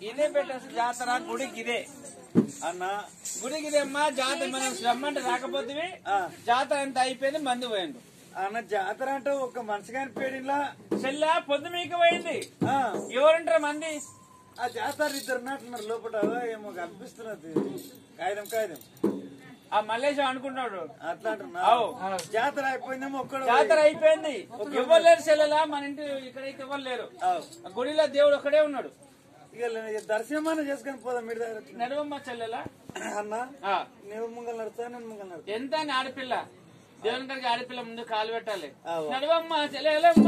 ఇదే పెట్టేసి జాతర గుడికిదే అన్న గుడికిదే అమ్మా జాతర మనం రమ్మంటే రాకపోతే జాతర అంత అయిపోయింది మందు పోయిండు అన్న జాతర అంటే ఒక మనిషి కాని పేడిలా చెల్ల పొద్దు మీకు పోయింది ఎవరుంటారు మంది ఆ జాతర ఇద్దరు ఉన్నట్టున్నారు లోపల ఏమో కనిపిస్తున్నది కాగితం ఆ మల్లేశం అనుకుంటున్నాడు అట్లా అంటున్నా జాతర అయిపోయిందేమో ఒక్కడు జాతర అయిపోయింది ఎవరు లేరు చెల్లెలా మన ఇంటి ఇక్కడైతే ఎవరు లేరు గుడిలో దేవుడు ఒక్కడే ఉన్నాడు ఇక దర్శనం చేసుకొని పోదాం మీరు దగ్గర నడవమ్మ చెల్లెలా అన్న నువ్వు ముంగల్ నడుస్తా నేను ముంగల్ నడుస్తా ఎంత అని ఆడపిల్ల దేవుని గారికి ఆడపిల్ల ముందు కాలు పెట్టాలి నడవమ్మ చెల్లెలమ్మ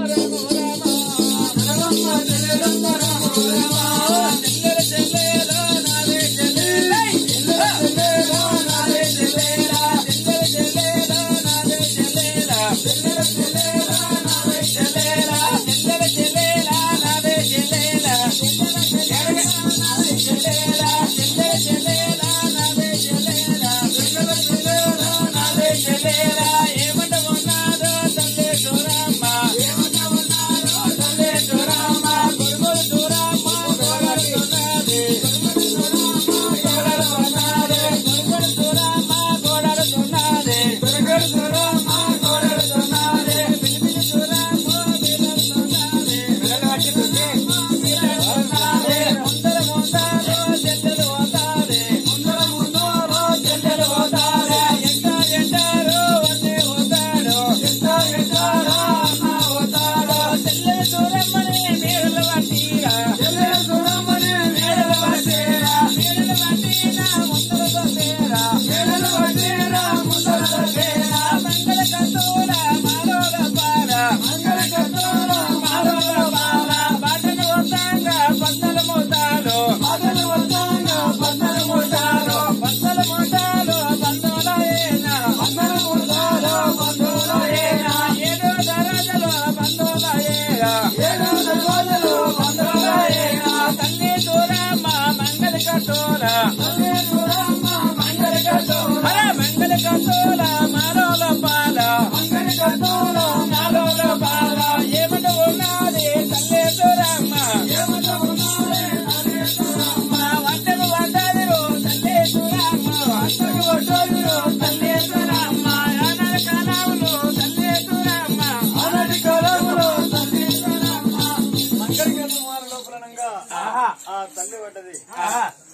తల్లి పడ్డది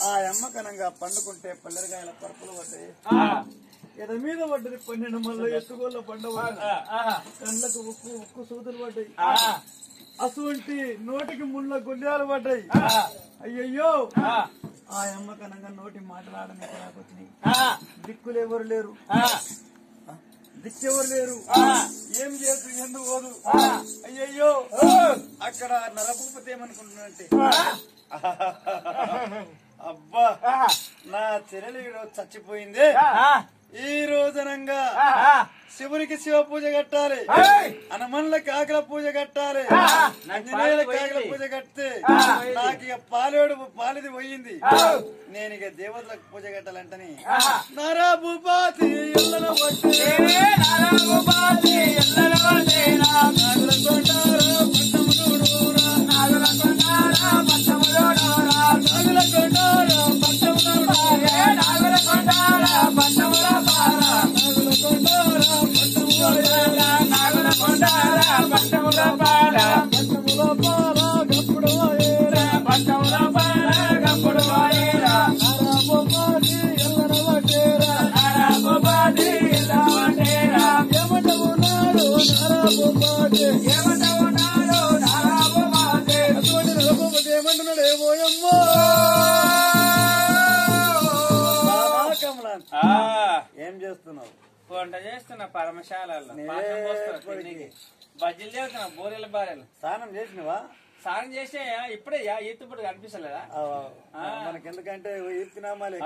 ఆ అమ్మకనంగా పండుకుంటే పల్లెరగాయల పరుపులు పడ్డాయి ఎద మీద పడ్డది 12 మళ్ళీ ఎత్తుగోళ్ళ పండ కళ్ళకు ఉక్కు సూదులు పడ్డాయి అసువంటి నోటికి ముళ్ళ గుండ్యాలు పడ్డాయి అయ్యయ్యో ఆ అమ్మకనంగా నోటి మాట్లాడడానికి రాకొచ్చినాయి దిక్కులెవరు లేరు దిక్కెవరు లేరు ఏం చేస్తూ ఎందుకు పోదు అయ్యయ్యో అక్కడ నరభూపతి ఏమనుకుంటున్నానంటే అబ్బా నా చెల్లెలు చచ్చిపోయింది ఈ రోజునంగా శివునికి శివ పూజ కట్టాలి హనుమన్లకి ఆకల పూజ కట్టాలి ఆంజనేయులకి ఆకల పూజ కడితే నాకు ఇక పాలిది పోయింది నేను ఇక దేవతలకు పూజ కట్టాలంటని నరభూపతి ఇళ్ళలో చేస్తున్నావు? వంట చేస్తున్నా పరమశాలలో బజ్జీలు చేస్తున్నా బోరెల బారెలు. స్నానం చేసినవా? స్నానం చేసే ఇప్పుడే ఈతుప్పుడు కనిపిస్తలేదా మనకెందుకంటే ఈర్తినామాలే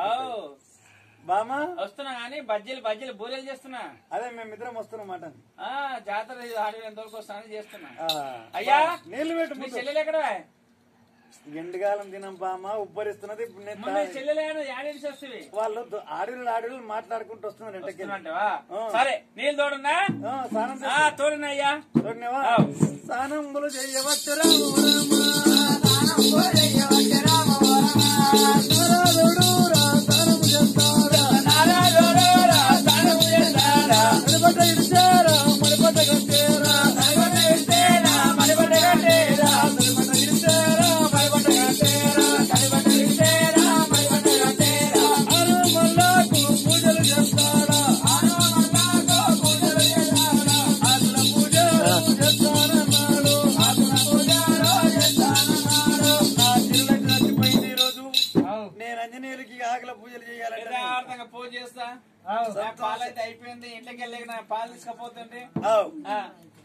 బామా వస్తున్నా గానీ బజ్జీలు బోరెలు చేస్తున్నా. అదే మేమిద్దరం వస్తున్నాం మాట. జాతర ఆడి ఎంతవరకు వస్తానని చేస్తున్నా. అయ్యా నీళ్లు పెట్టు. మీ చెల్లెలు ఎక్కడ? ఎండుగాలం తినం బామా ఉబ్బరిస్తున్నది. వాళ్ళు ఆడలు మాట్లాడుకుంటూ వస్తున్నారు ఇంటికి. సరే నీళ్ళు తోడున్నా తోడున్నా అయ్యా తోడినవా? స్నానంబులు చెయ్యవచ్చు పూజ చేస్తా. పాలైతే అయిపోయింది. ఇంట్లోకి వెళ్ళి పాలు తీసుకపోతుంటే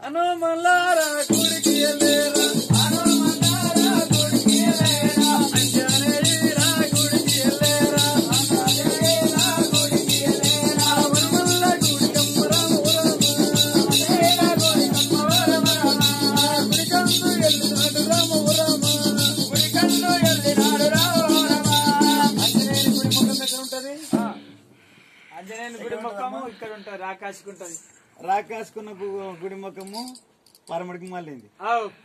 అను మల్లారా గుడికి వెళ్ళేరా గుడికి వెళ్ళేరా అంజనేయురా గుడికి వెళ్ళేరా గుడికి వెళ్ళేరా వరమల్ల గుడికమ్మ గుడికందు వెళ్ళినాడు రామవరమ గుడికందు వెళ్ళినాడు రామవరమ. అంజనేయుని గుడి ముఖం దగ్గర ఉంటది. అంజనేయుని గుడి ముఖము ఇక్కడ ఉంటది. రాకాసుకుంటది. రాకాసుకున్న గుడి ముఖము పరమడికి మళ్ళీంది.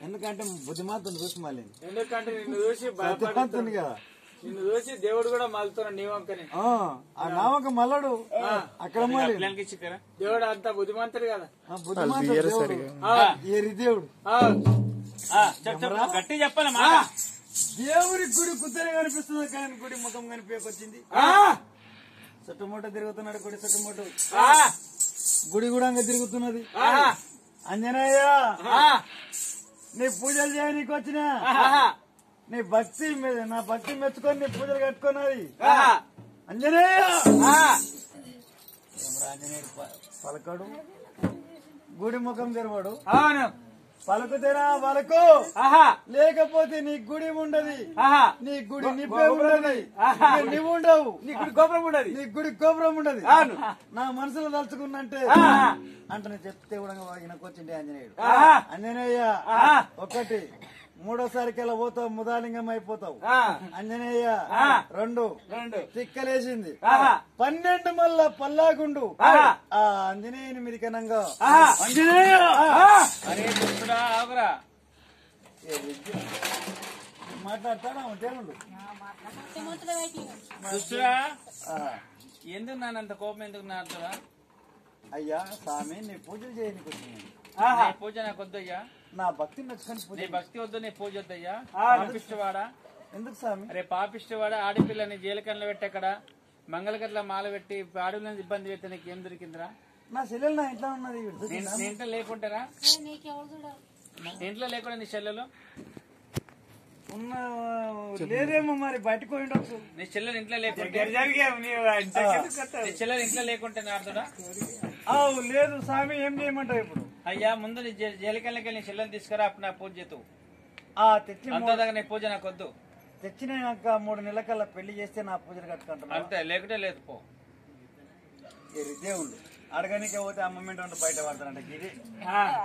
ఎందుకంటే బుద్ధిమంతుని చూసి మళ్ళీంది. ఎందుకంటే నిన్ను చూసి బుద్ధిమంతుని కదా, నిన్ను చూసి దేవుడు కూడా మలుతున్నాడు నీ వంకని. ఆ నావంక మల్లడు అక్కడ మళ్ళీ దేవుడు అంత బుద్ధిమంతుడు కదా. బుద్ధిమంతుడు ఏరి దేవుడు. గట్టి చెప్పాలి. దేవుడి గుడి కుత్తనే కనిపిస్తుంది కానీ గుడి ముఖం కనిపించకొచ్చింది. చుట్టుముట్ట తిరుగుతున్నాడు గుడి చుట్టుముట్టు. గుడి కూడా తిరుగుతున్నది. అంజనేయ నీ పూజలు చేయనీకి వచ్చిన నీ భక్తి నా భక్తి మెచ్చుకొని నీ పూజలు కట్టుకున్నది. అంజనేయ ఆంజనేయుడు పలకడు, గుడి ముఖం తెరవాడు. పలుకుతేనా పలుకు, లేకపోతే నీ గుడి ఉండదు, నీ గుడి నిప్పే ఉండదు, నువ్వు ఉండవు, నీ గుడి గోపురం ఉండదు, నీ గుడి గోపురం ఉండదు. నా మనసులో తలుచుకున్నంటే అంటే చెప్తే కూడా వాగినకొచ్చింది ఆంజనేయుడు. అంజనేయ ఒకటి, మూడోసారికి పోతావు ముదాలింగం అయిపోతావు. అంజనేయ రెండు తిక్కలేసింది. 12 మళ్ళా పల్లాగుండు ఆ అంజనేయుని మీద కనంగా అంజనేయ మాట్లాడతాడా దేవుడు. ఎందుకు నానంత కోపం ఎందుకు నాడుతుందా? అయ్యా స్వామి నీ పూజలు చేయడానికి వచ్చింది. పూజ నాకు వద్దయ్యా, నా భక్తి నచ్చుకొని పూజ. నీ భక్తి వద్దు, నీ పూజ వద్దయ్యా. పాపిష్టవాడా? ఎందుకు స్వామి? అరే పాపిష్టవాడా, ఆడపిల్లని జీలకర్రలు పెట్టి అక్కడ మంగళకట్ల మాల పెట్టి ఆడపిల్లని ఇబ్బంది పెడితే నీకు ఏం దొరికిందిరా? నా చెల్లెలు నా ఇంట్లో ఉన్నది. నీ ఇంట్లో లేకుంటారా? ఇంట్లో లేకుండా నీ చెల్లెలు ఉన్న లేదేమో మరి బయటకు పోయిండొచ్చు. నీ చెల్లెలు ఇంట్లో లేకుంటే చెల్లెలు ఇంట్లో లేకుంటే నాడుతుడా? లేదు స్వామి, ఏం చేయమంటావు ఇప్పుడు? అయ్యా ముందు నీ జీలకర్రలకి నీ చెల్లెని తీసుకురా, అప్పుడు నా పూజ చేతు. తెచ్చి అంతదాకా నీ పూజ నాకు వద్దు. తెచ్చినాక 3 నెలల కల్లా పెళ్లి చేస్తే నా పూజలు కట్టుకుంటాను. అంతే, లేకుంటే లేదు పో. దేవుళ్ళు అడగనికే పోతే అమ్మమెంట్ ఉంటే బయట పడతారంట. ఇది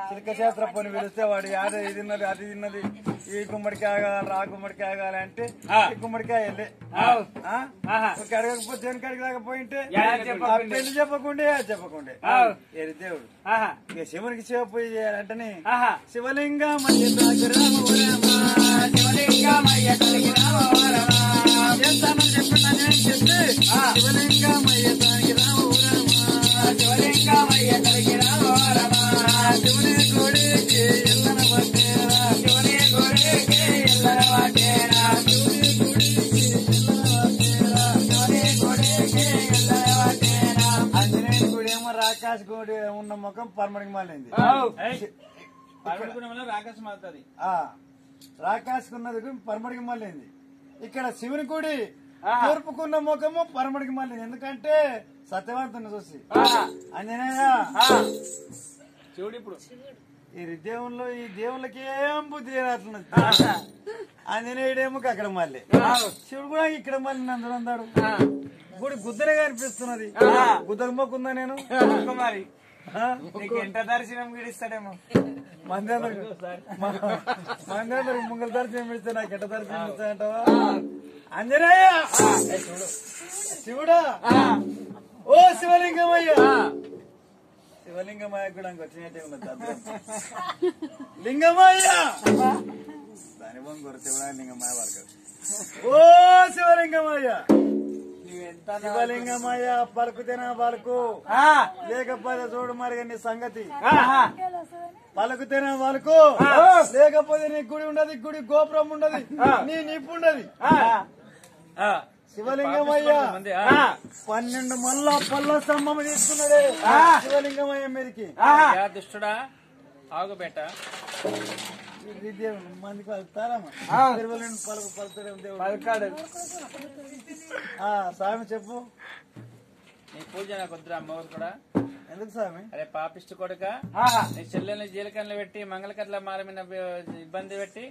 చిలక శాస్త్ర పని పిలిస్తే వాడు అది తిన్నది అది తిన్నది, ఈ గుమ్మడికాయ కావాలి ఆ గుమ్మడికాయ కావాలి అంటే ఈ గుమ్మడికాయ వెళ్ళే అడగకపోతే దేనికి అడగకపోయింటే పెళ్లి చెప్పకుండే చెప్పకుండే ఏది దేవుడు. ఇక శివునికి శివ పూజ చేయాలంటేనే శివలింగమయ్య శివలింగమయ్య శివలింగమయ్య శివలింగమయ్య కలిగి రామవరమా శివుని గుడికి ఎల్లన పట్టేరా శివుని గుడికి ఎల్లన పట్టేరా శివుని గుడికి ఎల్లన పట్టేరా శివుని గుడికి ఎల్లన పట్టేరా. అంజనేయుని గుడి ఏమో రాకాశ గుడి ఉన్న ముఖం పరమడికి మాలింది. రాకాశం అవుతుంది. రాకాశకున్నది పరమడికి మాలింది. ఇక్కడ శివుని గుడి తూర్పుకున్న ముఖము పరమడికి మళ్ళీ ఎందుకంటే సత్యవార్తను చూసి అంజనేయ చూడు ఇప్పుడు ఈ దేవుళ్ళకి ఏం బుద్ధి రాట్లున్నది ఆంజనేయుడేమో అక్కడ మళ్ళీ శివుడు కూడా ఇక్కడ మళ్ళీ నందునందాడు గుడి గుద్దరగా అనిపిస్తున్నది గుద్దకు మొక్కుందా నేను మరి నీకు ఎంత దర్శనం గడిస్తాడేమో మంది ముంగల దర్శనం పెడితే నాకు ఎట్ట దర్శనం ఇస్తాయంటావా అంజనేయ శివుడా ఓ శివలింగమయ్య శివలింగమయ్య కూడా వచ్చినట్టే ఉన్నది లింగమయ్య దాని బొంగూరు శివుడా లింగమయ్య వాళ్ళ ఓ శివలింగమయ్య శివలింగమయ్య పలుకుతేనా పలుకు లేకపోతే చూడు మరి నీ సంగతి పలుకుతేనా పలుకు లేకపోతే నీ గుడి ఉండదు గుడి గోపురం ఉండదు నీ నిప్పు ఉండదు శివలింగమయ్య 12 మళ్ళా పళ్ళ స్తంభం తీసుకున్నాడే శివలింగమయ్య మీదకి దుష్టుడా ఆగుబెట్ట మంది పలుకుతారమ్మా పలుకుతాడే దేవుడు పలకాడు స్వామి చెప్పు నీ పూజ నాకు వద్దురా అమ్మవారు కూడా ఎందుకు స్వామి అరే పాపిష్టి కొడుక నీ చెల్లెల్ని జీలకర్రలు పెట్టి మంగళకర్ల మాల మీద ఇబ్బంది పెట్టి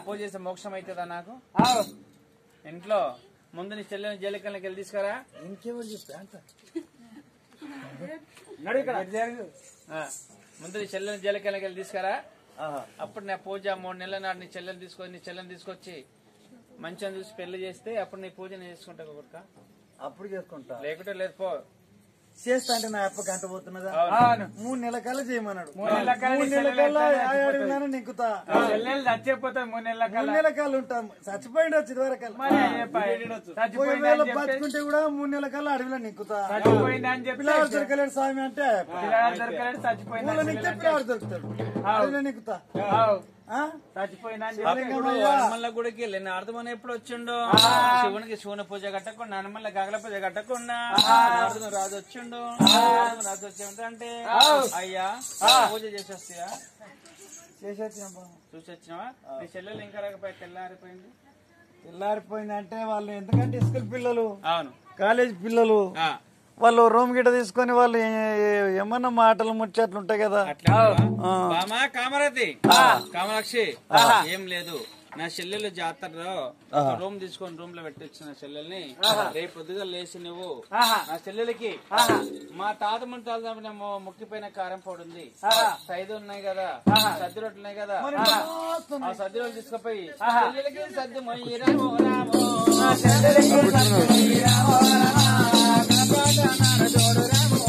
పూజ చేసే మోక్షం అవుతుందా నాకు ఇంట్లో ముందు నీ చెల్లెల్ని జీలకర్రకి వెళ్ళి తీసుకురా ఇంకేమో చెప్పా అంత ముందు నీ చెల్లెల్ని జీలకర్రకి వెళ్ళి తీసుకురా అప్పుడు నా పూజ 3 నెలల నాడు నీ చెల్లెని తీసుకొచ్చి మంచిగా చూసి పెళ్లి చేస్తే అప్పుడు నీ పూజ నేను చేసుకుంటా కొడుక అప్పుడు చేసుకుంటా లేకుంటే లేదు పో చేస్తా అంటే నా అప్ప గంట పోతున్నదా 3 నెలల కల్లా చేయమన్నాడు 3 నెలల కల్లా నింకుతా చచ్చిపోతా 3 నెలల 3 నెలల కల్లా ఉంటాం చచ్చిపోయింది వచ్చి వరకు బతుకుంటే కూడా 3 నెలల కల్లా అడవిలో నింకుతా పిల్లలు దొరకలేడు స్వామి అంటే పిల్లలు దొరుకుతాడు అడవిలో నింకుతా హనుమల్ల గుడికి వెళ్ళి నారదమని ఎప్పుడు వచ్చిండు శివునికి శివుని పూజ కట్టకుండా హనుమల్ల గగల పూజ కట్టకుండా నారదుని రాజు వచ్చిండు రాజు వచ్చి అంటే అయ్యా పూజ చేసి వస్తాయా చూసి వచ్చినావా నీ చెల్లెలు ఇంకా రాకపోయి తెల్లారిపోయింది అంటే వాళ్ళు ఎందుకంటే స్కూల్ పిల్లలు అవును కాలేజ్ పిల్లలు వాళ్ళు రూమ్ గిట్ట తీసుకొని వాళ్ళు ఏమన్నా మాటలు ముచ్చట్లు ఉంటాయి కదా కామరతి కామరాక్షి ఏం లేదు నా చెల్లెలు జాతరలో రూమ్ తీసుకొని రూమ్ లో పెట్టొచ్చిన చెల్లెల్ని రేపు పొద్దుగా లేచి నువ్వు నా చెల్లెలకి మా తాత ముందు ముక్కిపోయిన కారం పొడి ఉంది సైదు ఉన్నాయి కదా సద్ది రొట్టెలు ఉన్నాయి కదా ఆ సద్ది రొట్టెలు తీసుకుపోయి చెల్లెలకి సద్ది మొయ్యిరామో జోడు రామో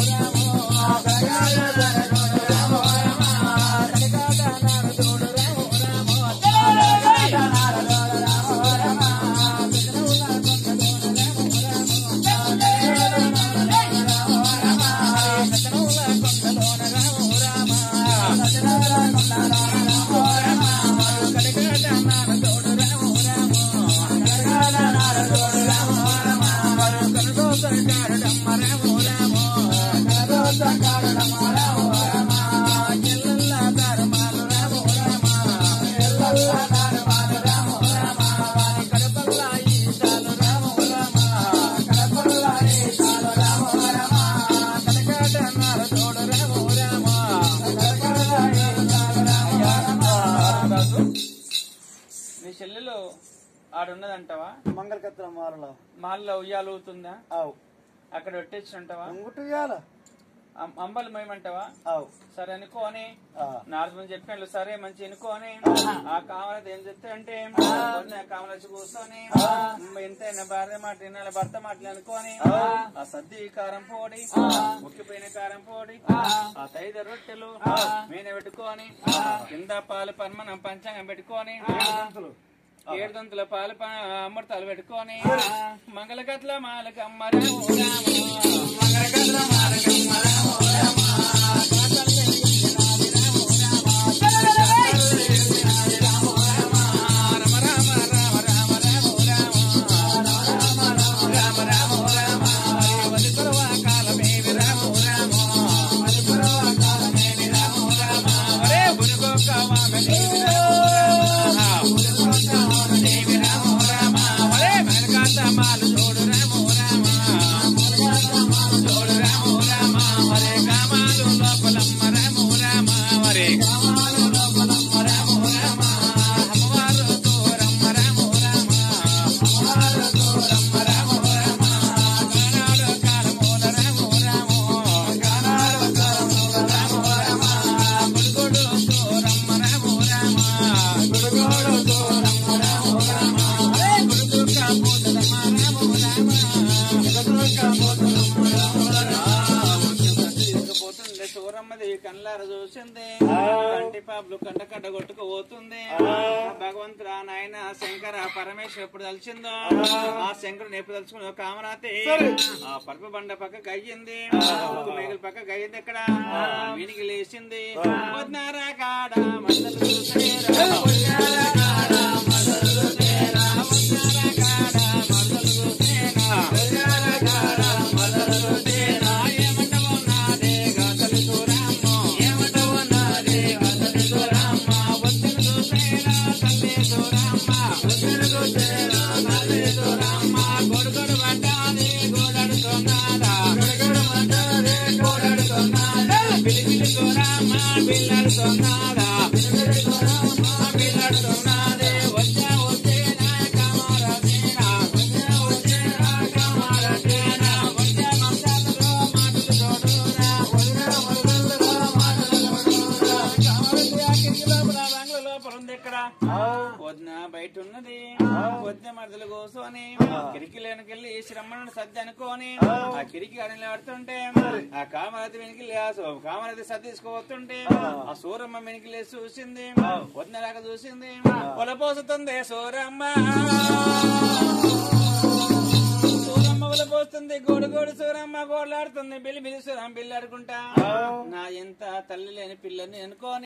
చెల్లెలు ఆడున్నదంటావా మంగళకత్ర మాల్లో ఉయ్యాలుతుందా అక్కడ పెట్టేసినంటావా అంబలు మేమంటావా సరే అనుకోని నారదుని చెప్పినట్లు సరే మంచి అనుకోని ఆ కామరాజు ఏం చెప్తే అంటే కామరాజు కూర్చొని ఎంతైనా భార్య మాట వినాలి భర్త మాటలు అనుకోని ఆ సద్ది కారం పొడి ముక్కిపోయిన కారం పొడి ఆ 5 రొట్టెలు మీన పెట్టుకొని కింద పాలు పన్మనం పంచాంగం పెట్టుకొని 7 గంతుల పాలు అమృతాలు పెట్టుకొని మంగళకట్ల మాలకమ్మ మంగళకట్ల మాలకమ్మ మాలు కళ్ళార చూసింది కంటి పాపులు కంట కట్ట కొట్టుకుపోతుంది భగవంతుడా నాయన శంకర పరమేశ్వర ఎప్పుడు తలిచిందో ఆ శంకరుని ఎప్పుడు తలుచుకున్న కామరాతి ఆ పరుపు బండ పక్కకు అయ్యింది మేకల పక్కకు అయ్యింది ఇక్కడ వీనికి లేచింది వద్నారా కాడ మందలు చూసేరా బయట ఉన్నది వద్ద మరదలు కోసని కిరికి లేనికెళ్ళి శ్రమను సర్ది అనుకోని ఆ కిరికి అడని ఆడుతుంటే ఆ కామరతి వెనికి కామరతి సర్ది తీసుకోవస్తుంటే ఆ సూరమ్మ వెనికి లేచి చూసింది వదినలాగా చూసింది పొలపోస్తుంది సూరమ్మ సూరమ్మ పొలపోస్తుంది గోడు సూరమ్మ గోడలాడుతుంది బిల్లి సూరమ్మ బిల్లి ఆడుకుంటా నా ఎంత తల్లి లేని పిల్లని అనుకోని